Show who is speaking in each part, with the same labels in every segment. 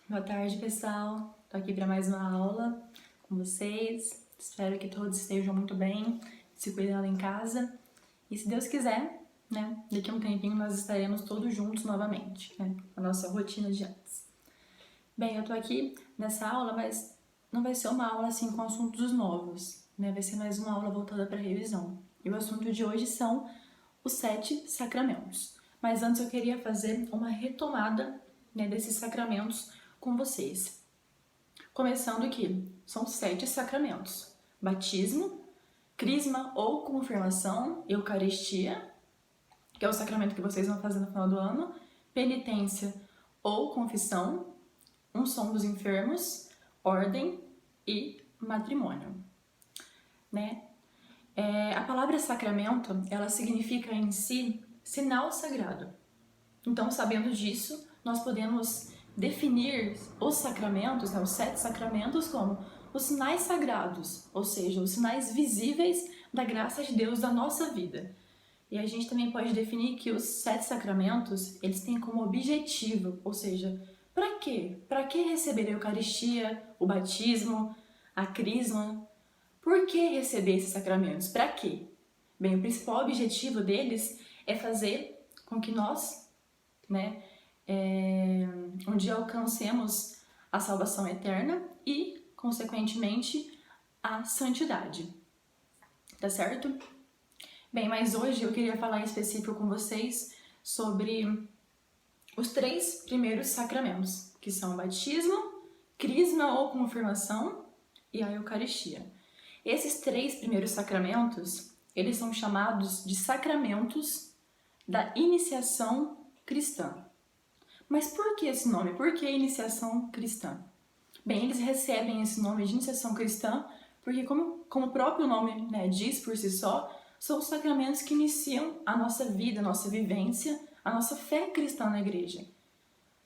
Speaker 1: Boa tarde, pessoal. Tô aqui para mais uma aula com vocês. Espero que todos estejam muito bem, se cuidando em casa. E se Deus quiser, né, daqui a um tempinho nós estaremos todos juntos novamente, né, a nossa rotina de antes. Bem, eu tô aqui nessa aula, mas não vai ser uma aula assim com assuntos novos, né? Vai ser mais uma aula voltada para revisão. E o assunto de hoje são os 7 sacramentos. Mas antes eu queria fazer uma retomada, né, desses sacramentos com vocês. Começando aqui, são 7 sacramentos: batismo, crisma ou confirmação, eucaristia, que é o sacramento que vocês vão fazer no final do ano, penitência ou confissão, unção dos enfermos, ordem e matrimônio, né? A palavra sacramento, ela significa em si sinal sagrado. Então, sabendo disso, nós podemos definir os sacramentos, né, os 7 sacramentos, como os sinais sagrados, ou seja, os sinais visíveis da graça de Deus na nossa vida. E a gente também pode definir que os 7 sacramentos, eles têm como objetivo, ou seja, para quê? Para que receber a Eucaristia, o batismo, a crisma? Por que receber esses sacramentos? Para quê? Bem, o principal objetivo deles é fazer com que nós, né, um dia alcancemos a salvação eterna e, consequentemente, a santidade. Tá certo? Bem, mas hoje eu queria falar em específico com vocês sobre os 3 primeiros sacramentos, que são o batismo, crisma ou confirmação e a Eucaristia. Esses 3 primeiros sacramentos, eles são chamados de sacramentos da iniciação cristã. Mas por que esse nome? Por que iniciação cristã? Bem, eles recebem esse nome de iniciação cristã porque, como o próprio nome, né, diz por si só, são os sacramentos que iniciam a nossa vida, a nossa vivência, a nossa fé cristã na igreja.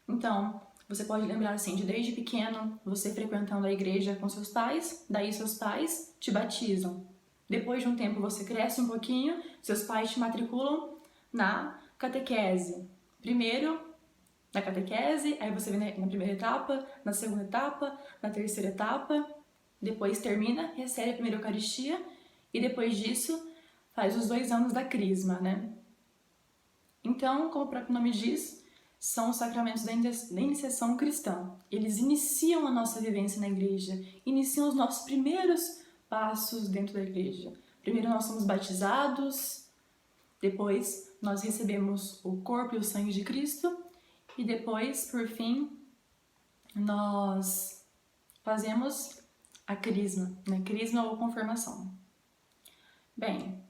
Speaker 1: Então, você pode lembrar assim, de desde pequeno, você frequentando a igreja com seus pais, daí seus pais te batizam. Depois de um tempo você cresce um pouquinho, seus pais te matriculam na catequese. Primeiro na catequese, aí você vem na primeira etapa, na segunda etapa, na terceira etapa, depois termina, recebe a primeira Eucaristia e depois disso faz os 2 anos da crisma, né? Então, como o próprio nome diz, são os sacramentos da iniciação cristã. Eles iniciam a nossa vivência na igreja, iniciam os nossos primeiros passos dentro da igreja. Primeiro nós somos batizados, depois nós recebemos o corpo e o sangue de Cristo e depois, por fim, nós fazemos a crisma, né? Crisma ou confirmação. Bem,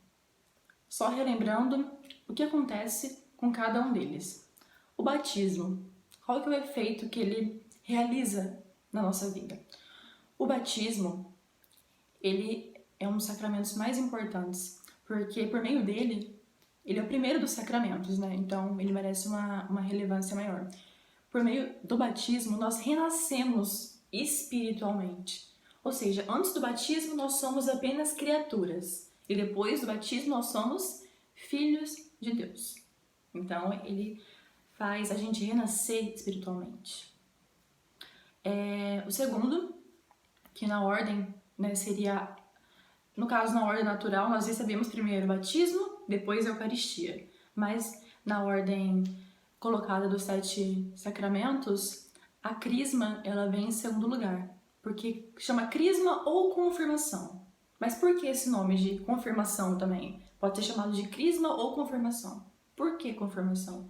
Speaker 1: só relembrando o que acontece com cada um deles. O batismo, qual que é o efeito que ele realiza na nossa vida? O batismo, ele é um dos sacramentos mais importantes, porque por meio dele, ele é o primeiro dos sacramentos, né? Então ele merece uma relevância maior. Por meio do batismo, nós renascemos espiritualmente. Ou seja, antes do batismo nós somos apenas criaturas. E depois do batismo nós somos filhos de Deus. Então ele faz a gente renascer espiritualmente. O segundo, que na ordem, né, seria, no caso na ordem natural, nós recebemos primeiro o batismo, depois a Eucaristia. Mas na ordem colocada dos 7 sacramentos, a crisma ela vem em segundo lugar, porque chama crisma ou confirmação. Mas por que esse nome de confirmação também? Pode ser chamado de crisma ou confirmação. Por que confirmação?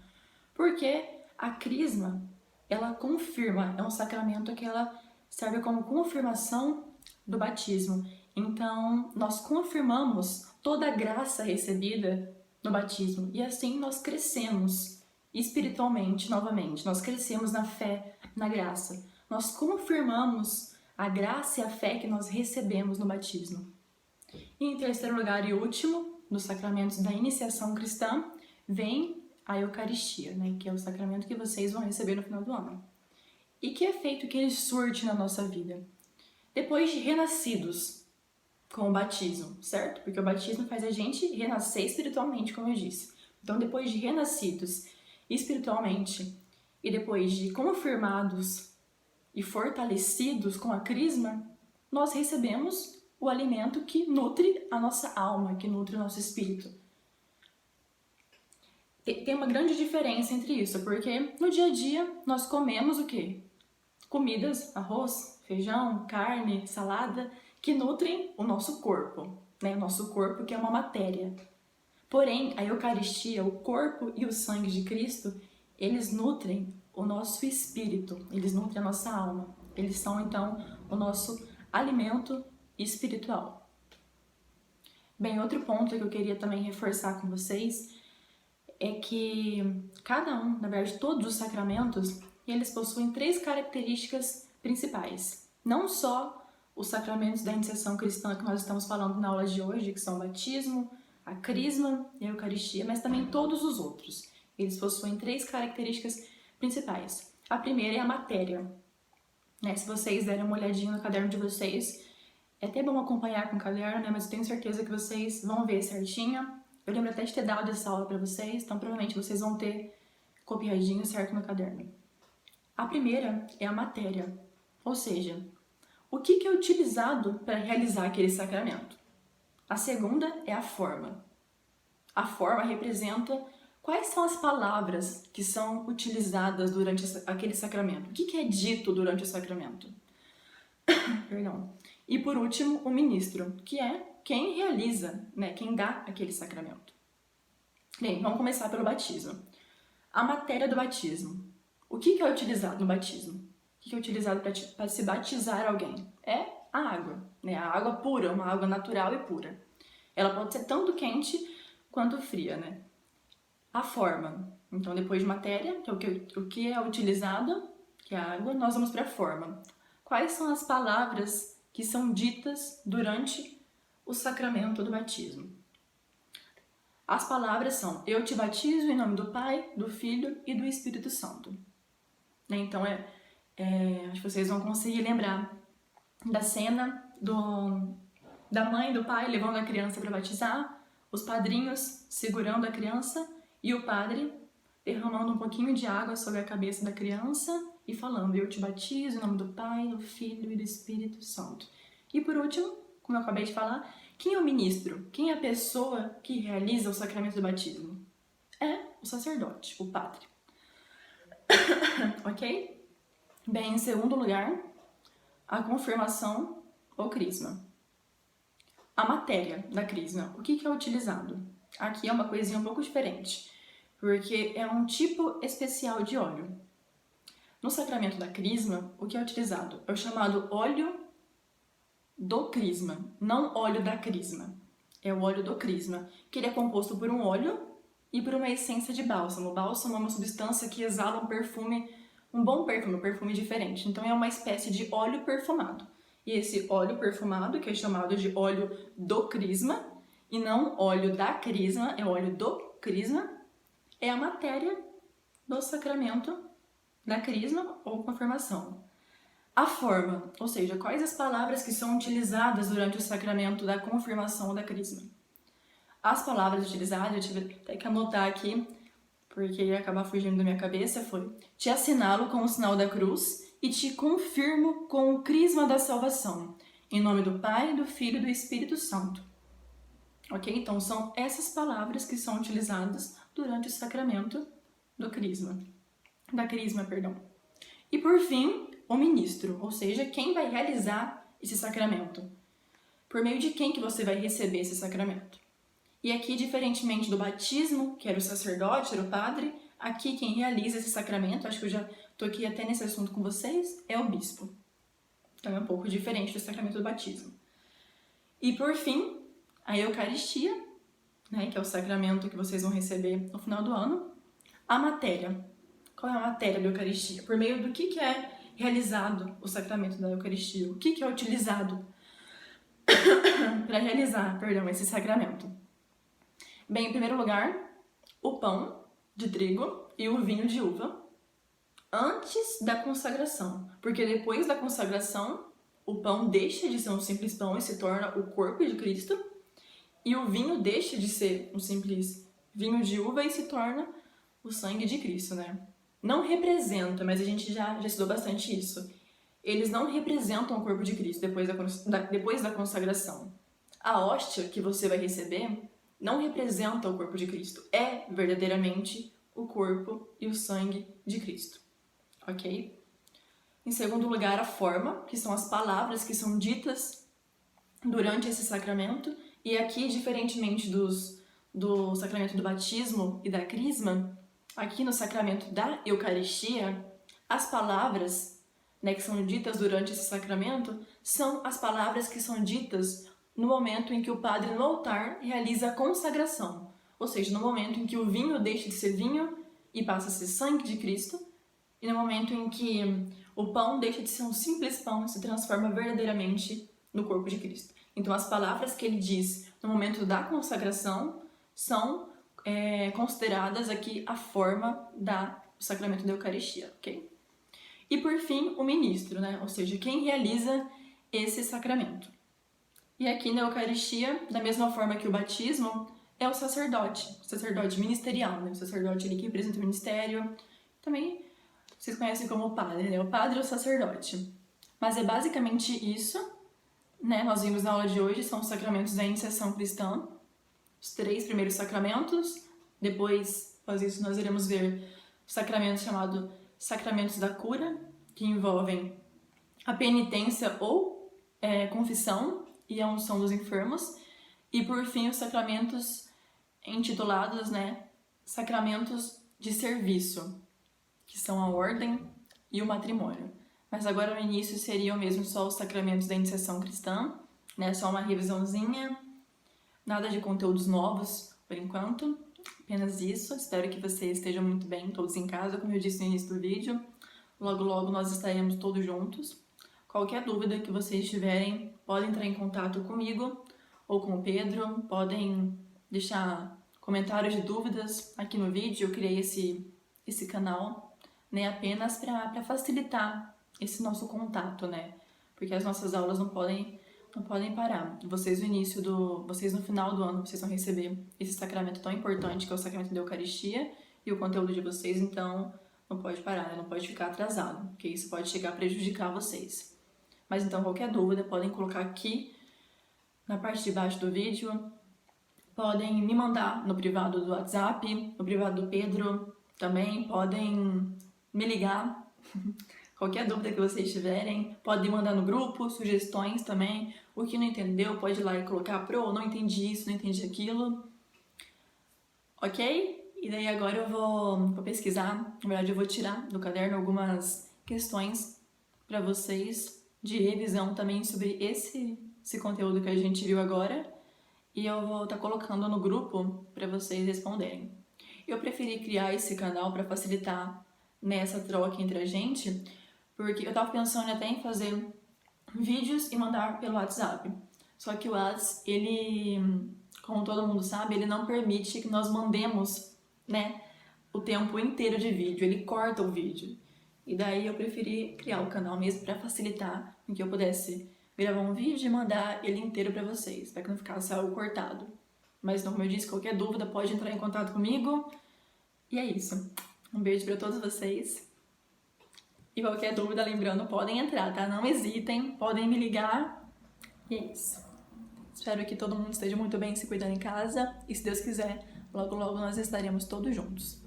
Speaker 1: Porque a crisma, ela confirma, é um sacramento que ela serve como confirmação do batismo. Então, nós confirmamos toda a graça recebida no batismo e assim nós crescemos espiritualmente novamente. Nós crescemos na fé, na graça. Nós confirmamos a graça e a fé que nós recebemos no batismo. E em terceiro lugar e último, nos sacramentos da iniciação cristã, vem a Eucaristia, né, que é o sacramento que vocês vão receber no final do ano. E que efeito que ele surte na nossa vida? Depois de renascidos com o batismo, certo? Porque o batismo faz a gente renascer espiritualmente, como eu disse. Então, depois de renascidos espiritualmente e depois de confirmados e fortalecidos com a crisma, nós recebemos o alimento que nutre a nossa alma, que nutre o nosso espírito. Tem uma grande diferença entre isso, porque no dia a dia nós comemos o quê? Comidas, arroz, feijão, carne, salada, que nutrem o nosso corpo, né? O nosso corpo que é uma matéria. Porém, a Eucaristia, o corpo e o sangue de Cristo, eles nutrem o nosso espírito, eles nutrem a nossa alma. Eles são, então, o nosso alimento espiritual. Bem, outro ponto que eu queria também reforçar com vocês é que cada um, na verdade, todos os sacramentos, eles possuem 3 características principais. Não só os sacramentos da iniciação cristã que nós estamos falando na aula de hoje, que são o batismo, a crisma e a Eucaristia, mas também todos os outros. Eles possuem 3 características principais. A primeira é a matéria. Né? Se vocês derem uma olhadinha no caderno de vocês, é até bom acompanhar com o caderno, né? Mas eu tenho certeza que vocês vão ver certinho. Eu lembro até de ter dado essa aula para vocês, então provavelmente vocês vão ter copiadinho certo no caderno. A primeira é a matéria, ou seja, o que é utilizado para realizar aquele sacramento. A segunda é a forma. A forma representa quais são as palavras que são utilizadas durante aquele sacramento. O que é dito durante o sacramento? Perdão. E por último, o ministro, que é quem realiza, né, quem dá aquele sacramento. Bem, vamos começar pelo batismo. A matéria do batismo. O que é utilizado no batismo? O que é utilizado para se batizar alguém? É a água, né? A água pura, uma água natural e pura. Ela pode ser tanto quente quanto fria, né? A forma. Então, depois de matéria, que é o que é utilizado, que é a água, nós vamos para a forma. Quais são as palavras que são ditas durante o sacramento do batismo? As palavras são: eu te batizo em nome do Pai, do Filho e do Espírito Santo. Então, acho que vocês vão conseguir lembrar da cena da mãe e do pai levando a criança para batizar, os padrinhos segurando a criança e o padre derramando um pouquinho de água sobre a cabeça da criança e falando: eu te batizo em nome do Pai, do Filho e do Espírito Santo. E por último, como eu acabei de falar, quem é o ministro? Quem é a pessoa que realiza o sacramento do batismo? É o sacerdote, o padre. Ok? Bem, em segundo lugar, a confirmação ou crisma. A matéria da crisma, o que é utilizado? Aqui é uma coisinha um pouco diferente, porque é um tipo especial de óleo. No sacramento da crisma, o que é utilizado? É o chamado óleo do crisma, não óleo da crisma. É o óleo do crisma, que ele é composto por um óleo e por uma essência de bálsamo. O bálsamo é uma substância que exala um perfume, um bom perfume, um perfume diferente. Então é uma espécie de óleo perfumado. E esse óleo perfumado, que é chamado de óleo do crisma, e não óleo da crisma, é óleo do crisma, é a matéria do sacramento da crisma ou confirmação. A forma, ou seja, quais as palavras que são utilizadas durante o sacramento da confirmação ou da crisma. As palavras utilizadas, eu tive até que anotar aqui, porque ia acabar fugindo da minha cabeça, foi: te assinalo com o sinal da cruz e te confirmo com o crisma da salvação, em nome do Pai, do Filho e do Espírito Santo. Ok? Então são essas palavras que são utilizadas durante o sacramento do crisma. Da crisma, perdão. E por fim, o ministro, ou seja, quem vai realizar esse sacramento. Por meio de quem que você vai receber esse sacramento. E aqui, diferentemente do batismo, que era o sacerdote, era o padre, aqui quem realiza esse sacramento, acho que eu já toquei até nesse assunto com vocês, é o bispo. Então é um pouco diferente do sacramento do batismo. E por fim, a Eucaristia, né, que é o sacramento que vocês vão receber no final do ano. A matéria. Qual é a matéria da Eucaristia? Por meio do que é realizado o sacramento da Eucaristia? O que é utilizado para realizar, esse sacramento? Bem, em primeiro lugar, o pão de trigo e o vinho de uva antes da consagração, porque depois da consagração o pão deixa de ser um simples pão e se torna o corpo de Cristo, e o vinho deixa de ser um simples vinho de uva e se torna o sangue de Cristo, né? Não representa, mas a gente já estudou bastante isso. eles não representam o corpo de Cristo depois da consagração. A hóstia que você vai receber não representa o corpo de Cristo, é verdadeiramente o corpo e o sangue de Cristo, ok? Em segundo lugar, a forma, que são as palavras que são ditas durante esse sacramento, e aqui, diferentemente do sacramento do batismo e da crisma, aqui no sacramento da Eucaristia, as palavras, né, que são ditas durante esse sacramento são as palavras que são ditas no momento em que o padre no altar realiza a consagração, ou seja, no momento em que o vinho deixa de ser vinho e passa a ser sangue de Cristo, e no momento em que o pão deixa de ser um simples pão e se transforma verdadeiramente no corpo de Cristo. Então, as palavras que ele diz no momento da consagração são consideradas aqui a forma do sacramento da Eucaristia, ok? E por fim, o ministro, né? Ou seja, quem realiza esse sacramento. E aqui na Eucaristia, da mesma forma que o batismo, é o sacerdote ministerial, né? O sacerdote ali que representa o ministério. Também vocês conhecem como o padre, né? O padre é o sacerdote. Mas é basicamente isso, né? Nós vimos na aula de hoje, são os sacramentos da iniciação cristã, os 3 primeiros sacramentos. Depois, após isso, nós iremos ver o sacramento chamado sacramentos da cura, que envolvem a penitência ou confissão e a unção dos enfermos. E, por fim, os sacramentos intitulados, né, sacramentos de serviço, que são a ordem e o matrimônio. Mas agora no início seriam mesmo só os sacramentos da iniciação cristã, né, só uma revisãozinha, nada de conteúdos novos por enquanto, apenas isso. Espero que vocês estejam muito bem, todos em casa, como eu disse no início do vídeo. Logo, logo nós estaremos todos juntos. Qualquer dúvida que vocês tiverem, podem entrar em contato comigo ou com o Pedro, podem deixar comentários de dúvidas aqui no vídeo. Eu criei esse canal, né, apenas para facilitar esse nosso contato, né? Porque as nossas aulas não podem parar. Vocês no final do ano, vocês vão receber esse sacramento tão importante que é o sacramento da Eucaristia e o conteúdo de vocês, então não pode parar, né? Não pode ficar atrasado, porque isso pode chegar a prejudicar vocês. Mas então, qualquer dúvida, podem colocar aqui na parte de baixo do vídeo, podem me mandar no privado do WhatsApp, no privado do Pedro também, podem me ligar. Qualquer dúvida que vocês tiverem, podem mandar no grupo, sugestões também. O que não entendeu, pode ir lá e colocar não entendi isso, não entendi aquilo. Ok? E daí agora eu vou pesquisar, na verdade eu vou tirar do caderno algumas questões para vocês de revisão também sobre esse conteúdo que a gente viu agora. E eu vou estar colocando no grupo para vocês responderem. Eu preferi criar esse canal para facilitar nessa troca entre a gente, porque eu tava pensando até em fazer vídeos e mandar pelo WhatsApp. Só que o WhatsApp, ele, como todo mundo sabe, ele não permite que nós mandemos, né, o tempo inteiro de vídeo, ele corta o vídeo. E daí eu preferi criar o canal mesmo para facilitar, em que eu pudesse gravar um vídeo e mandar ele inteiro para vocês, para que não ficasse algo cortado. Mas então, como eu disse, qualquer dúvida pode entrar em contato comigo. E é isso. Um beijo para todos vocês. E qualquer dúvida, lembrando, podem entrar, tá? Não hesitem, podem me ligar. E é isso. Espero que todo mundo esteja muito bem se cuidando em casa. E se Deus quiser, logo logo nós estaremos todos juntos.